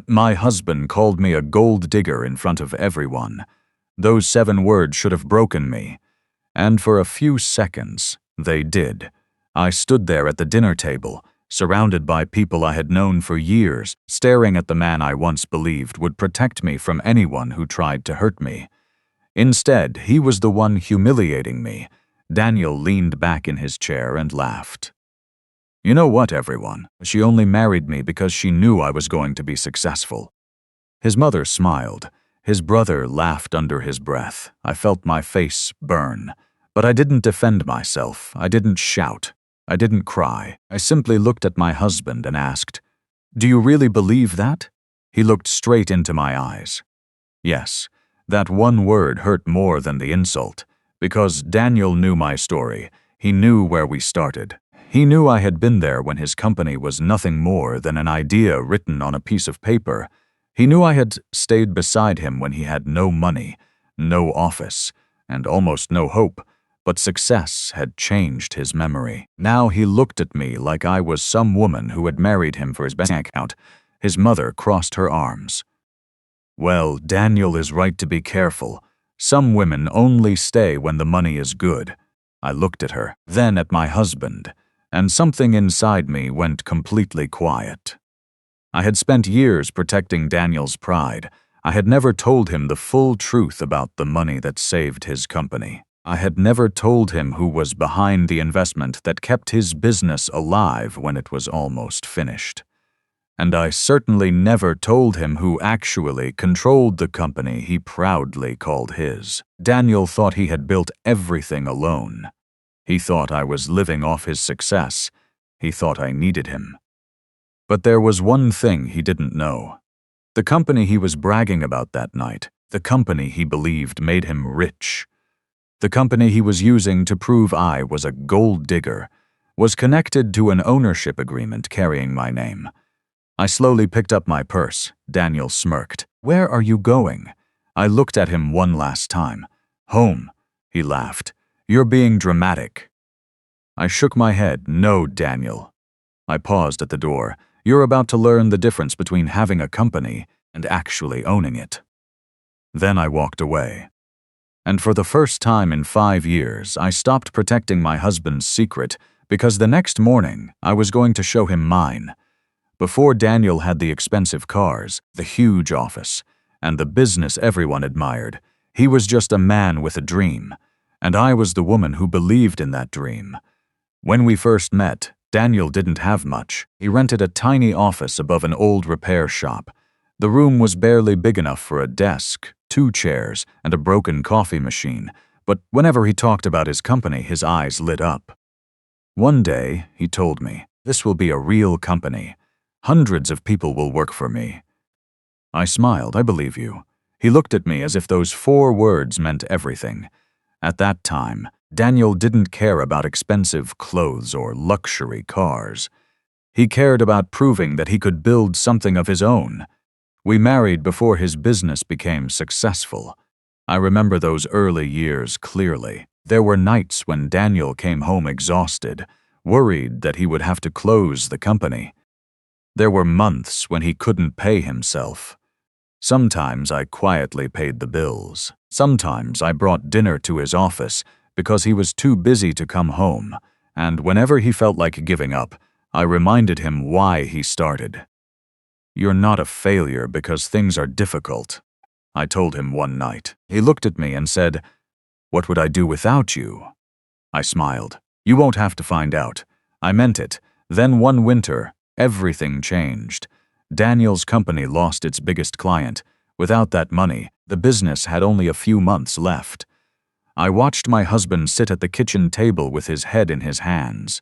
My husband called me a gold digger in front of everyone. Those 7 words should have broken me. And for a few seconds, they did. I stood there at the dinner table, surrounded by people I had known for years, staring at the man I once believed would protect me from anyone who tried to hurt me. Instead, he was the one humiliating me. Daniel leaned back in his chair and laughed. You know what, everyone? She only married me because she knew I was going to be successful. His mother smiled. His brother laughed under his breath. I felt my face burn. But I didn't defend myself. I didn't shout. I didn't cry. I simply looked at my husband and asked, "Do you really believe that?" He looked straight into my eyes. Yes, that one word hurt more than the insult, because Daniel knew my story. He knew where we started. He knew I had been there when his company was nothing more than an idea written on a piece of paper. He knew I had stayed beside him when he had no money, no office, and almost no hope, but success had changed his memory. Now he looked at me like I was some woman who had married him for his bank account. His mother crossed her arms. Well, Daniel is right to be careful. Some women only stay when the money is good. I looked at her, then at my husband, and something inside me went completely quiet. I had spent years protecting Daniel's pride. I had never told him the full truth about the money that saved his company. I had never told him who was behind the investment that kept his business alive when it was almost finished. And I certainly never told him who actually controlled the company he proudly called his. Daniel thought he had built everything alone. He thought I was living off his success. He thought I needed him. But there was one thing he didn't know. The company he was bragging about that night, the company he believed made him rich, the company he was using to prove I was a gold digger, was connected to an ownership agreement carrying my name. I slowly picked up my purse. Daniel smirked. "Where are you going?" I looked at him one last time. "Home," he laughed. "You're being dramatic." I shook my head. "No, Daniel." I paused at the door. "You're about to learn the difference between having a company and actually owning it." Then I walked away. And for the first time in 5 years, I stopped protecting my husband's secret because the next morning I was going to show him mine. Before Daniel had the expensive cars, the huge office, and the business everyone admired, he was just a man with a dream, and I was the woman who believed in that dream. When we first met, Daniel didn't have much. He rented a tiny office above an old repair shop. The room was barely big enough for a desk, 2 chairs, and a broken coffee machine, but whenever he talked about his company, his eyes lit up. One day, he told me, "This will be a real company. Hundreds of people will work for me." I smiled. "I believe you." He looked at me as if those 4 words meant everything. At that time, Daniel didn't care about expensive clothes or luxury cars. He cared about proving that he could build something of his own. We married before his business became successful. I remember those early years clearly. There were nights when Daniel came home exhausted, worried that he would have to close the company. There were months when he couldn't pay himself. Sometimes I quietly paid the bills. Sometimes I brought dinner to his office because he was too busy to come home, and whenever he felt like giving up, I reminded him why he started. "You're not a failure because things are difficult," I told him one night. He looked at me and said, "What would I do without you?" I smiled. "You won't have to find out." I meant it. Then one winter, everything changed. Daniel's company lost its biggest client. Without that money, the business had only a few months left. I watched my husband sit at the kitchen table with his head in his hands.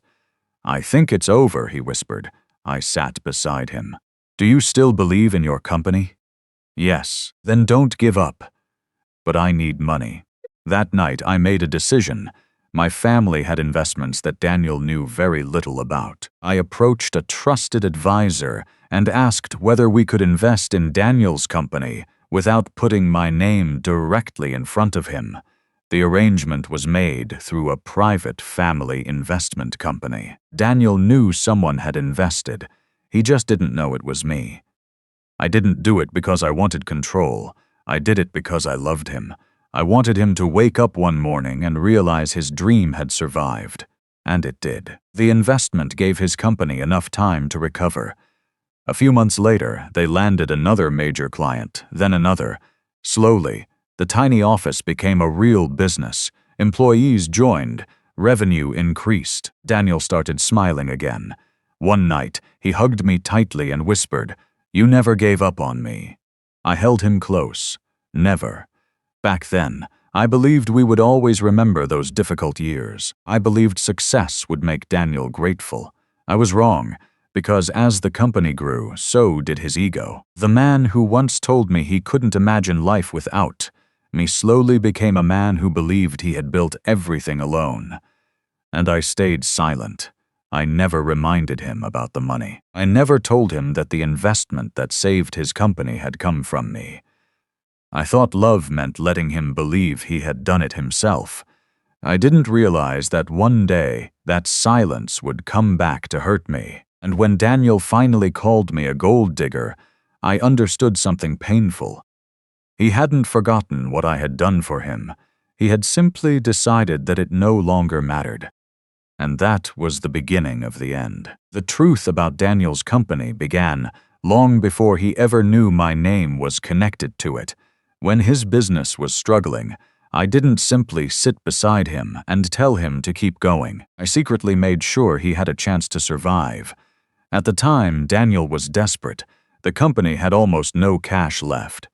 "I think it's over," he whispered. I sat beside him. "Do you still believe in your company?" "Yes." "Then don't give up." "But I need money." That night I made a decision. My family had investments that Daniel knew very little about. I approached a trusted advisor and asked whether we could invest in Daniel's company without putting my name directly in front of him. The arrangement was made through a private family investment company. Daniel knew someone had invested. He just didn't know it was me. I didn't do it because I wanted control. I did it because I loved him. I wanted him to wake up one morning and realize his dream had survived. And it did. The investment gave his company enough time to recover. A few months later, they landed another major client, then another. Slowly, the tiny office became a real business. Employees joined. Revenue increased. Daniel started smiling again. One night, he hugged me tightly and whispered, "You never gave up on me." I held him close. Never. Back then, I believed we would always remember those difficult years. I believed success would make Daniel grateful. I was wrong, because as the company grew, so did his ego. The man who once told me he couldn't imagine life without me slowly became a man who believed he had built everything alone. And I stayed silent. I never reminded him about the money. I never told him that the investment that saved his company had come from me. I thought love meant letting him believe he had done it himself. I didn't realize that one day that silence would come back to hurt me. And when Daniel finally called me a gold digger, I understood something painful. He hadn't forgotten what I had done for him. He had simply decided that it no longer mattered. And that was the beginning of the end. The truth about Daniel's company began long before he ever knew my name was connected to it. When his business was struggling, I didn't simply sit beside him and tell him to keep going. I secretly made sure he had a chance to survive. At the time, Daniel was desperate. The company had almost no cash left.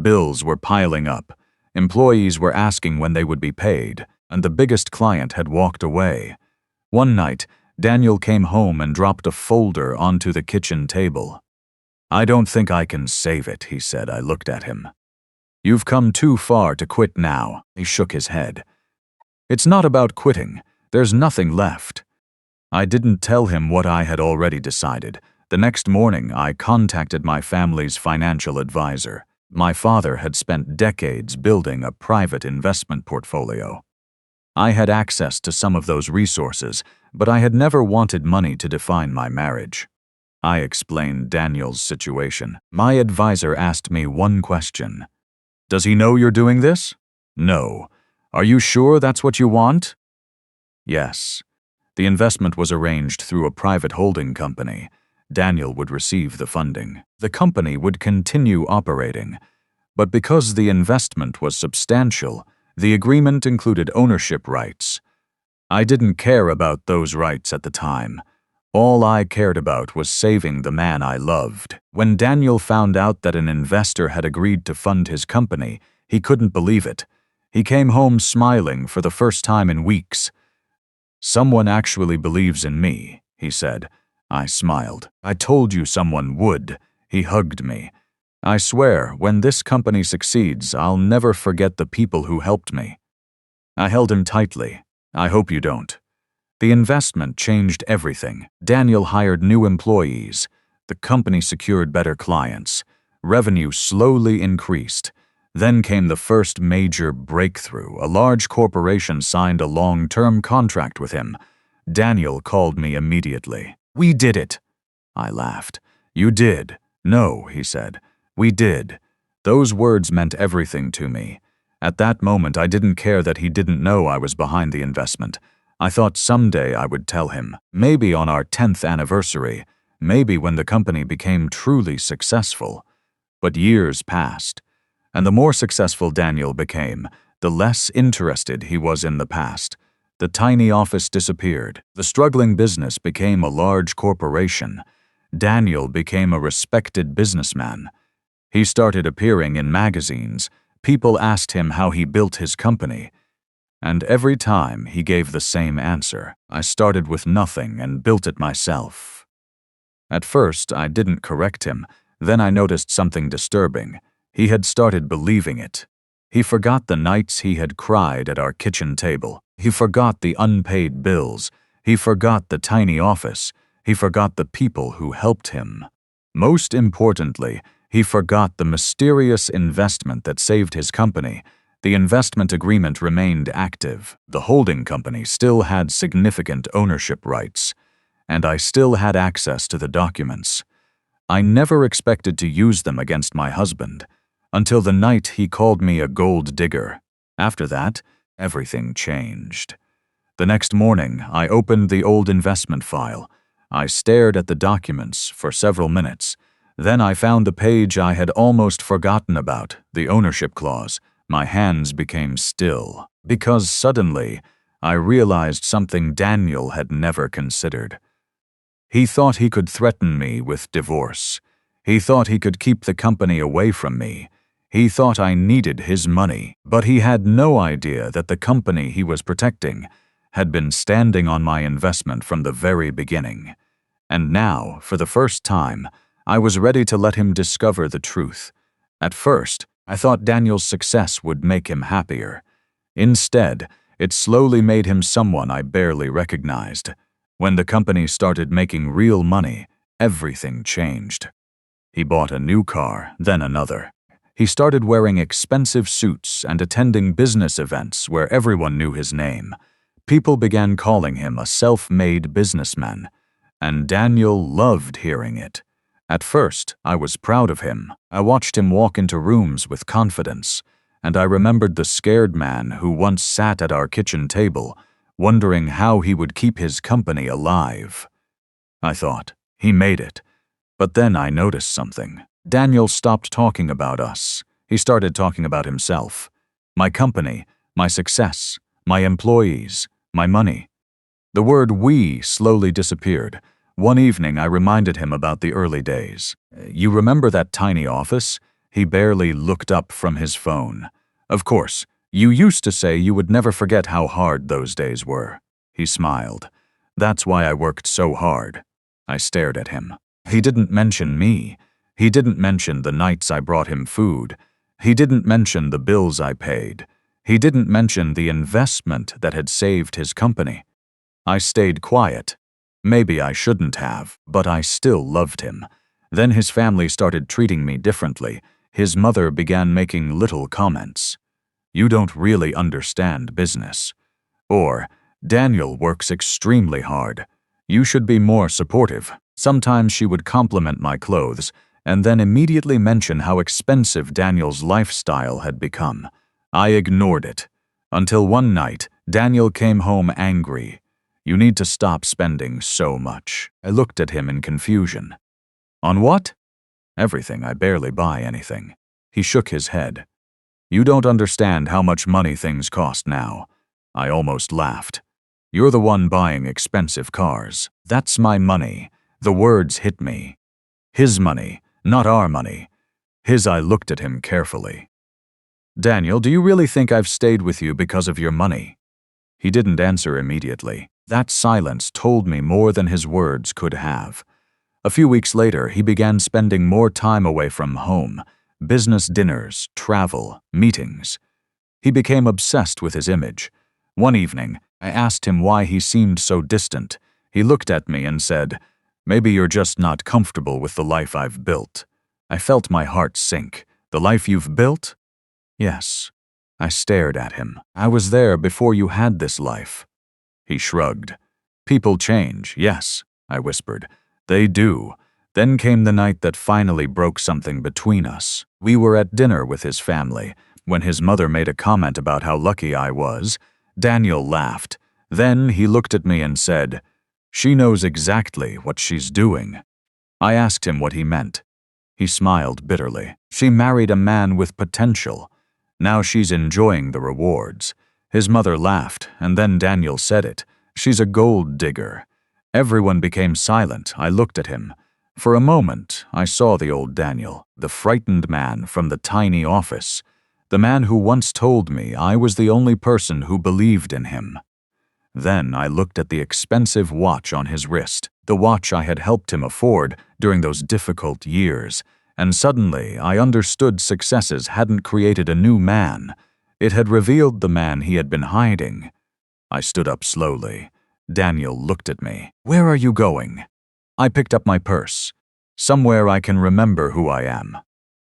Bills were piling up. Employees were asking when they would be paid, and the biggest client had walked away. One night, Daniel came home and dropped a folder onto the kitchen table. "I don't think I can save it," he said. I looked at him. "You've come too far to quit now." He shook his head. "It's not about quitting. There's nothing left." I didn't tell him what I had already decided. The next morning, I contacted my family's financial advisor. My father had spent decades building a private investment portfolio. I had access to some of those resources, but I had never wanted money to define my marriage. I explained Daniel's situation. My advisor asked me one question. "Does he know you're doing this?" "No." "Are you sure that's what you want?" "Yes." The investment was arranged through a private holding company. Daniel would receive the funding. The company would continue operating. But because the investment was substantial, the agreement included ownership rights. I didn't care about those rights at the time. All I cared about was saving the man I loved. When Daniel found out that an investor had agreed to fund his company, he couldn't believe it. He came home smiling for the first time in weeks. "Someone actually believes in me," he said. I smiled. "I told you someone would." He hugged me. "I swear, when this company succeeds, I'll never forget the people who helped me." I held him tightly. "I hope you don't." The investment changed everything. Daniel hired new employees. The company secured better clients. Revenue slowly increased. Then came the first major breakthrough. A large corporation signed a long-term contract with him. Daniel called me immediately. "We did it." I laughed. "You did?" "No," he said. "We did." Those words meant everything to me. At that moment, I didn't care that he didn't know I was behind the investment. I thought someday I would tell him, maybe on our 10th anniversary, maybe when the company became truly successful. But years passed, and the more successful Daniel became, the less interested he was in the past. The tiny office disappeared. The struggling business became a large corporation. Daniel became a respected businessman. He started appearing in magazines. People asked him how he built his company. And every time he gave the same answer. "I started with nothing and built it myself." At first, I didn't correct him. Then I noticed something disturbing. He had started believing it. He forgot the nights he had cried at our kitchen table. He forgot the unpaid bills. He forgot the tiny office. He forgot the people who helped him. Most importantly, he forgot the mysterious investment that saved his company. The investment agreement remained active. The holding company still had significant ownership rights, and I still had access to the documents. I never expected to use them against my husband, until the night he called me a gold digger. After that, everything changed. The next morning, I opened the old investment file. I stared at the documents for several minutes. Then I found the page I had almost forgotten about, the ownership clause. My hands became still, because suddenly I realized something Daniel had never considered. He thought he could threaten me with divorce. He thought he could keep the company away from me. He thought I needed his money, but he had no idea that the company he was protecting had been standing on my investment from the very beginning. And now, for the first time, I was ready to let him discover the truth. At first, I thought Daniel's success would make him happier. Instead, it slowly made him someone I barely recognized. When the company started making real money, everything changed. He bought a new car, then another. He started wearing expensive suits and attending business events where everyone knew his name. People began calling him a self-made businessman, and Daniel loved hearing it. At first, I was proud of him. I watched him walk into rooms with confidence, and I remembered the scared man who once sat at our kitchen table, wondering how he would keep his company alive. I thought, he made it. But then I noticed something. Daniel stopped talking about us. He started talking about himself. My company, my success, my employees, my money. The word "we" slowly disappeared. One evening I reminded him about the early days. You remember that tiny office? He barely looked up from his phone. Of course, you used to say you would never forget how hard those days were. He smiled. That's why I worked so hard. I stared at him. He didn't mention me. He didn't mention the nights I brought him food. He didn't mention the bills I paid. He didn't mention the investment that had saved his company. I stayed quiet. Maybe I shouldn't have, but I still loved him. Then his family started treating me differently. His mother began making little comments. You don't really understand business. Or, Daniel works extremely hard. You should be more supportive. Sometimes she would compliment my clothes, and then immediately mention how expensive Daniel's lifestyle had become. I ignored it, until one night, Daniel came home angry. You need to stop spending so much. I looked at him in confusion. On what? Everything. I barely buy anything. He shook his head. You don't understand how much money things cost now. I almost laughed. You're the one buying expensive cars. That's my money. The words hit me. His money, not our money. His. I looked at him carefully. Daniel, do you really think I've stayed with you because of your money? He didn't answer immediately. That silence told me more than his words could have. A few weeks later, he began spending more time away from home. Business dinners, travel, meetings. He became obsessed with his image. One evening, I asked him why he seemed so distant. He looked at me and said, "Maybe you're just not comfortable with the life I've built." I felt my heart sink. The life you've built? Yes. I stared at him. I was there before you had this life. He shrugged. People change, yes, I whispered. They do. Then came the night that finally broke something between us. We were at dinner with his family. When his mother made a comment about how lucky I was, Daniel laughed. Then he looked at me and said, "She knows exactly what she's doing." I asked him what he meant. He smiled bitterly. She married a man with potential. Now she's enjoying the rewards. His mother laughed, and then Daniel said it. She's a gold digger. Everyone became silent. I looked at him. For a moment, I saw the old Daniel, the frightened man from the tiny office, the man who once told me I was the only person who believed in him. Then I looked at the expensive watch on his wrist, the watch I had helped him afford during those difficult years, and suddenly I understood successes hadn't created a new man. It had revealed the man he had been hiding. I stood up slowly. Daniel looked at me. "Where are you going?" I picked up my purse. "Somewhere I can remember who I am."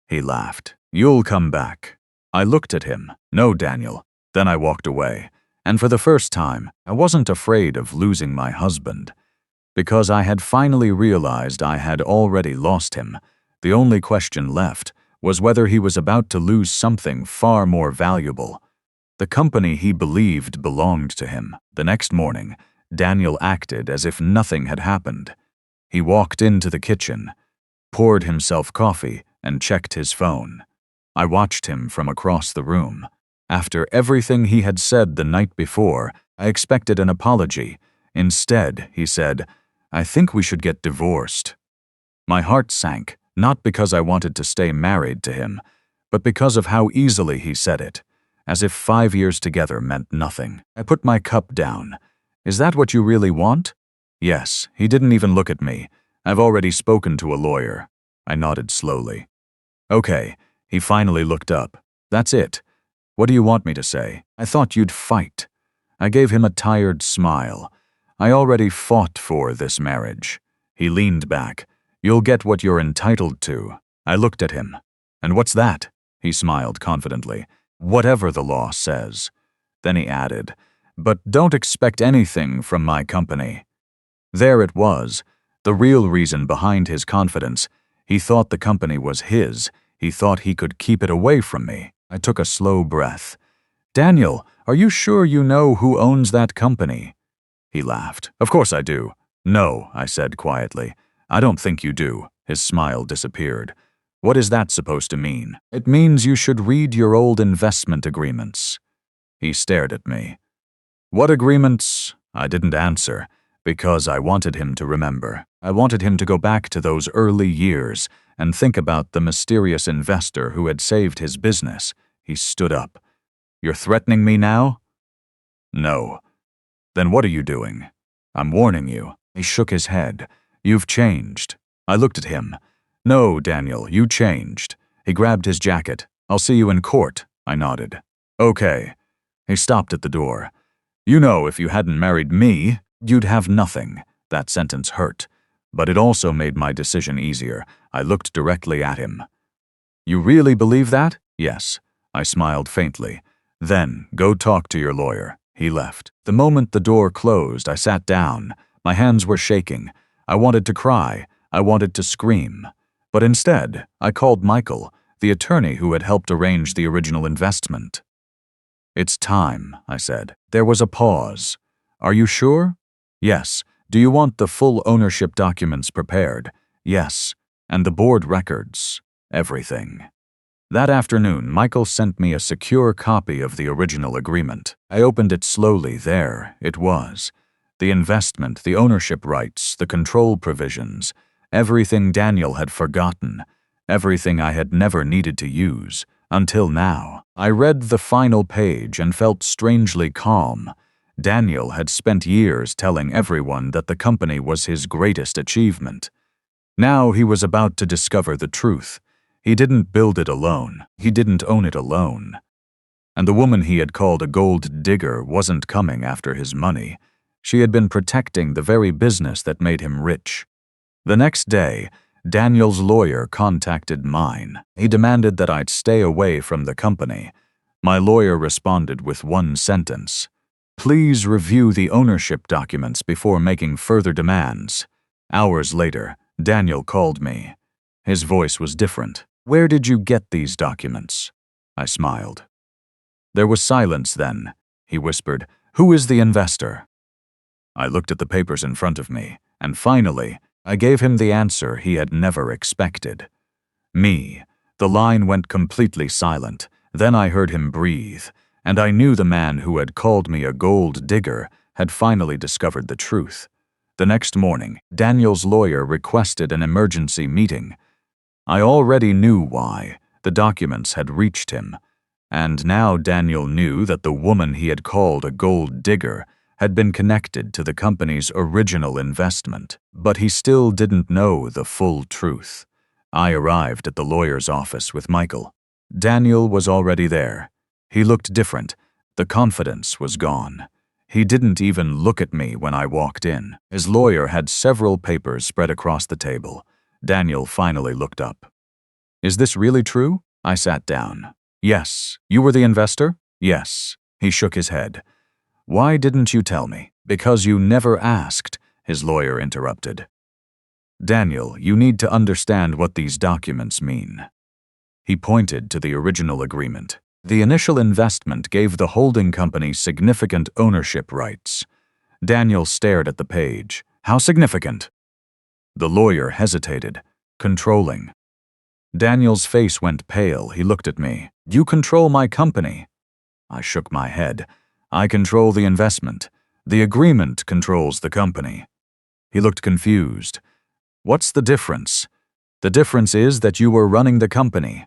He laughed. "You'll come back." I looked at him. "No, Daniel." Then I walked away. And for the first time, I wasn't afraid of losing my husband. Because I had finally realized I had already lost him. The only question left was whether he was about to lose something far more valuable. The company he believed belonged to him. The next morning, Daniel acted as if nothing had happened. He walked into the kitchen, poured himself coffee, and checked his phone. I watched him from across the room. After everything he had said the night before, I expected an apology. Instead, he said, "I think we should get divorced." My heart sank, not because I wanted to stay married to him, but because of how easily he said it, as if 5 years together meant nothing. I put my cup down. "Is that what you really want?" "Yes." He didn't even look at me. "I've already spoken to a lawyer." I nodded slowly. "Okay." He finally looked up. "That's it. What do you want me to say?" "I thought you'd fight." I gave him a tired smile. "I already fought for this marriage." He leaned back. "You'll get what you're entitled to." I looked at him. "And what's that?" He smiled confidently. "Whatever the law says." Then he added, "But don't expect anything from my company." There it was, the real reason behind his confidence. He thought the company was his. He thought he could keep it away from me. I took a slow breath. "Daniel, are you sure you know who owns that company?" He laughed. "Of course I do." "No," I said quietly. "I don't think you do." His smile disappeared. "What is that supposed to mean?" "It means you should read your old investment agreements." He stared at me. "What agreements?" I didn't answer, because I wanted him to remember. I wanted him to go back to those early years and think about the mysterious investor who had saved his business. He stood up. "You're threatening me now?" "No." "Then what are you doing?" "I'm warning you." He shook his head. "You've changed." I looked at him. "No, Daniel, you changed." He grabbed his jacket. "I'll see you in court." I nodded. "Okay." He stopped at the door. "You know, if you hadn't married me, you'd have nothing." That sentence hurt, but it also made my decision easier. I looked directly at him. "You really believe that?" "Yes." I smiled faintly. "Then, go talk to your lawyer." He left. The moment the door closed, I sat down. My hands were shaking. I wanted to cry. I wanted to scream. But instead, I called Michael, the attorney who had helped arrange the original investment. "It's time," I said. There was a pause. "Are you sure?" "Yes." "Do you want the full ownership documents prepared?" "Yes." "And the board records?" "Everything." That afternoon, Michael sent me a secure copy of the original agreement. I opened it slowly. There it was. The investment, the ownership rights, the control provisions, everything Daniel had forgotten, everything I had never needed to use, until now. I read the final page and felt strangely calm. Daniel had spent years telling everyone that the company was his greatest achievement. Now he was about to discover the truth. He didn't build it alone. He didn't own it alone. And the woman he had called a gold digger wasn't coming after his money. She had been protecting the very business that made him rich. The next day, Daniel's lawyer contacted mine. He demanded that I'd stay away from the company. My lawyer responded with one sentence: "Please review the ownership documents before making further demands." Hours later, Daniel called me. His voice was different. "Where did you get these documents?" I smiled. There was silence then. He whispered, "Who is the investor?" I looked at the papers in front of me, and finally, I gave him the answer he had never expected. "Me." The line went completely silent. Then I heard him breathe, and I knew the man who had called me a gold digger had finally discovered the truth. The next morning, Daniel's lawyer requested an emergency meeting. I already knew why. The documents had reached him. And now Daniel knew that the woman he had called a gold digger had been connected to the company's original investment. But he still didn't know the full truth. I arrived at the lawyer's office with Michael. Daniel was already there. He looked different. The confidence was gone. He didn't even look at me when I walked in. His lawyer had several papers spread across the table. Daniel finally looked up. "Is this really true?" I sat down. "Yes." "You were the investor?" "Yes." He shook his head. "Why didn't you tell me?" "Because you never asked." his lawyer interrupted. Daniel, you need to understand what these documents mean. He pointed to the original agreement. The initial investment gave the holding company significant ownership rights. Daniel stared at the page. How significant? The lawyer hesitated. Controlling. Daniel's face went pale. He looked at me. You control my company. I shook my head. I control the investment. The agreement controls the company. He looked confused. What's the difference? The difference is that you were running the company.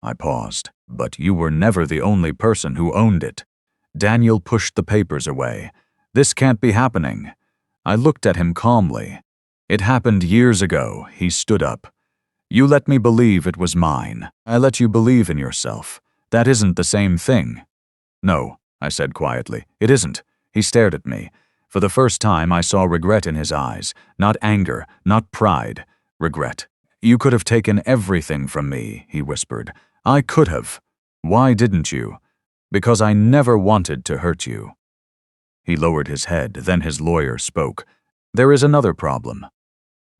I paused. But you were never the only person who owned it. Daniel pushed the papers away. This can't be happening. I looked at him calmly. It happened years ago. He stood up. You let me believe it was mine. I let you believe in yourself. That isn't the same thing. No, I said quietly. It isn't. He stared at me. For the first time, I saw regret in his eyes. Not anger, not pride. Regret. You could have taken everything from me, he whispered. I could have. Why didn't you? Because I never wanted to hurt you. He lowered his head, then his lawyer spoke. There is another problem.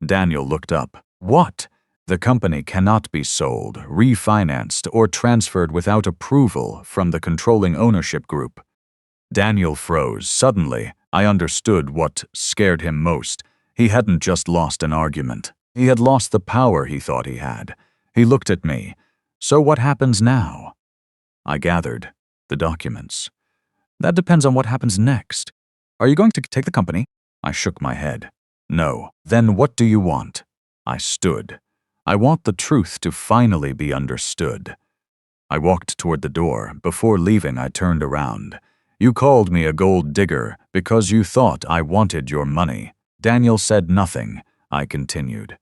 Daniel looked up. What? The company cannot be sold, refinanced, or transferred without approval from the controlling ownership group. Daniel froze. Suddenly, I understood what scared him most. He hadn't just lost an argument. He had lost the power he thought he had. He looked at me. So what happens now? I gathered the documents. That depends on what happens next. Are you going to take the company? I shook my head. No. Then what do you want? I stood. I want the truth to finally be understood. I walked toward the door. Before leaving, I turned around. You called me a gold digger because you thought I wanted your money. Daniel said nothing. I continued.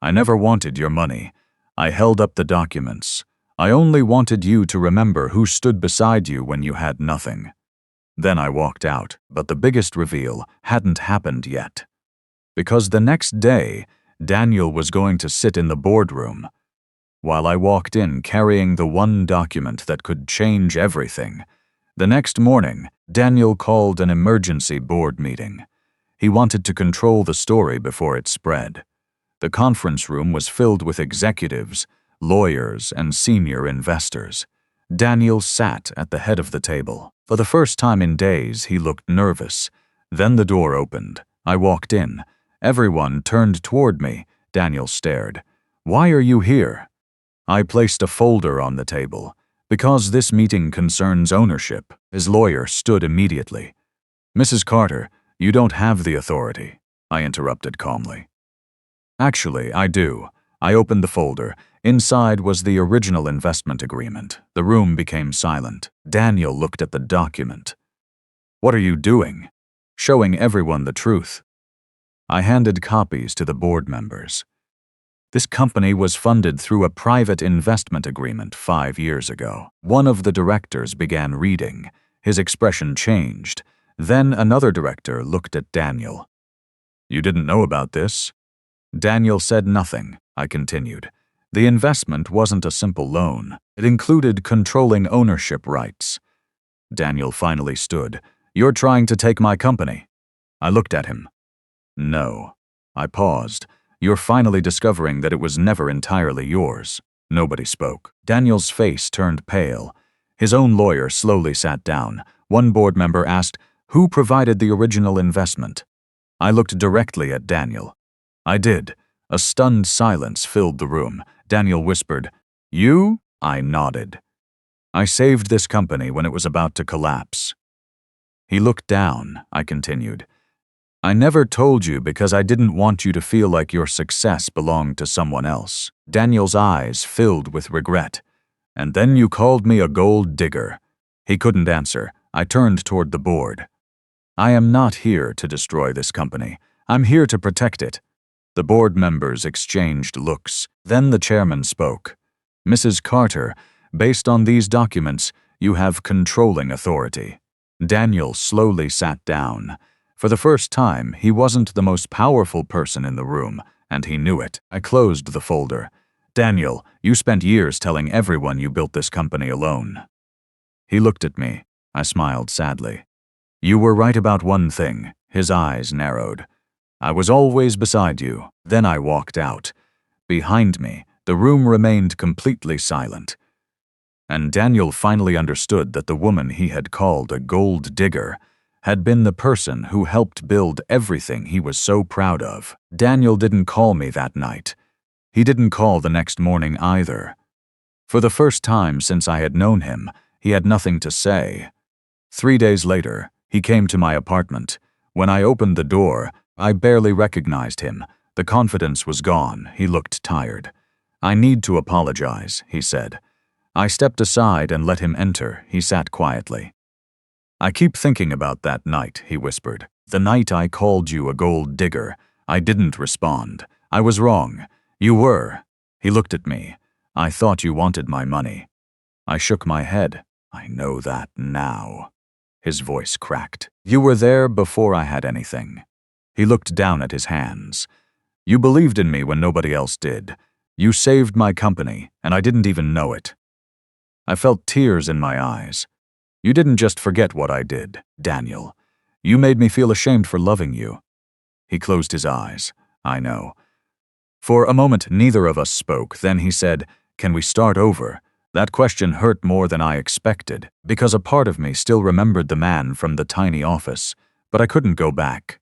I never wanted your money. I held up the documents. I only wanted you to remember who stood beside you when you had nothing. Then I walked out, but the biggest reveal hadn't happened yet. Because the next day, Daniel was going to sit in the boardroom. While I walked in carrying the one document that could change everything, the next morning, Daniel called an emergency board meeting. He wanted to control the story before it spread. The conference room was filled with executives, lawyers, and senior investors. Daniel sat at the head of the table. For the first time in days, he looked nervous. Then the door opened. I walked in. Everyone turned toward me. Daniel stared. Why are you here? I placed a folder on the table. Because this meeting concerns ownership. His lawyer stood immediately. Mrs. Carter, you don't have the authority, I interrupted calmly. Actually, I do. I opened the folder. Inside was the original investment agreement. The room became silent. Daniel looked at the document. What are you doing? Showing everyone the truth. I handed copies to the board members. This company was funded through a private investment agreement 5 years ago. One of the directors began reading. His expression changed. Then another director looked at Daniel. You didn't know about this? Daniel said nothing. I continued. The investment wasn't a simple loan. It included controlling ownership rights. Daniel finally stood. You're trying to take my company. I looked at him. No. I paused. You're finally discovering that it was never entirely yours. Nobody spoke. Daniel's face turned pale. His own lawyer slowly sat down. One board member asked, who provided the original investment? I looked directly at Daniel. I did. A stunned silence filled the room. Daniel whispered, You? I nodded. I saved this company when it was about to collapse. He looked down. I continued. I never told you because I didn't want you to feel like your success belonged to someone else. Daniel's eyes filled with regret. And then you called me a gold digger. He couldn't answer. I turned toward the board. I am not here to destroy this company. I'm here to protect it. The board members exchanged looks. Then the chairman spoke. Mrs. Carter, based on these documents, you have controlling authority. Daniel slowly sat down. For the first time, he wasn't the most powerful person in the room, and he knew it. I closed the folder. Daniel, you spent years telling everyone you built this company alone. He looked at me. I smiled sadly. You were right about one thing. His eyes narrowed. I was always beside you. Then I walked out. Behind me, the room remained completely silent. And Daniel finally understood that the woman he had called a gold digger had been the person who helped build everything he was so proud of. Daniel didn't call me that night. He didn't call the next morning either. For the first time since I had known him, he had nothing to say. 3 days later, he came to my apartment. When I opened the door, I barely recognized him. The confidence was gone. He looked tired. "I need to apologize," he said. I stepped aside and let him enter. He sat quietly. "I keep thinking about that night," he whispered. "The night I called you a gold digger. I didn't respond. I was wrong. You were." He looked at me. "I thought you wanted my money." I shook my head. "I know that now." His voice cracked. "You were there before I had anything." He looked down at his hands. "You believed in me when nobody else did. You saved my company, and I didn't even know it." I felt tears in my eyes. "You didn't just forget what I did, Daniel. You made me feel ashamed for loving you." He closed his eyes. "I know." For a moment, neither of us spoke. Then he said, "Can we start over?" That question hurt more than I expected, because a part of me still remembered the man from the tiny office, but I couldn't go back.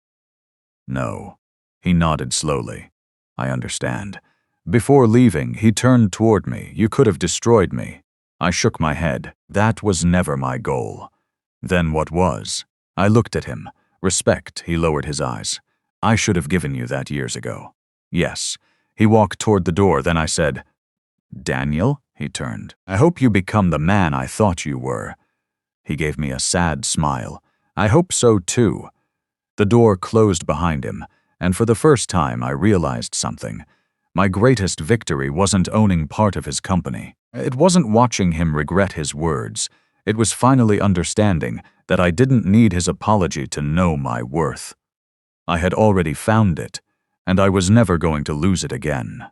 "No." He nodded slowly. "I understand." Before leaving, he turned toward me. "You could have destroyed me." I shook my head. "That was never my goal." "Then what was?" I looked at him. "Respect." He lowered his eyes. "I should have given you that years ago." "Yes." He walked toward the door. Then I said, "Daniel?" He turned. "I hope you become the man I thought you were." He gave me a sad smile. "I hope so too." The door closed behind him, and for the first time I realized something. My greatest victory wasn't owning part of his company. It wasn't watching him regret his words. It was finally understanding that I didn't need his apology to know my worth. I had already found it, and I was never going to lose it again.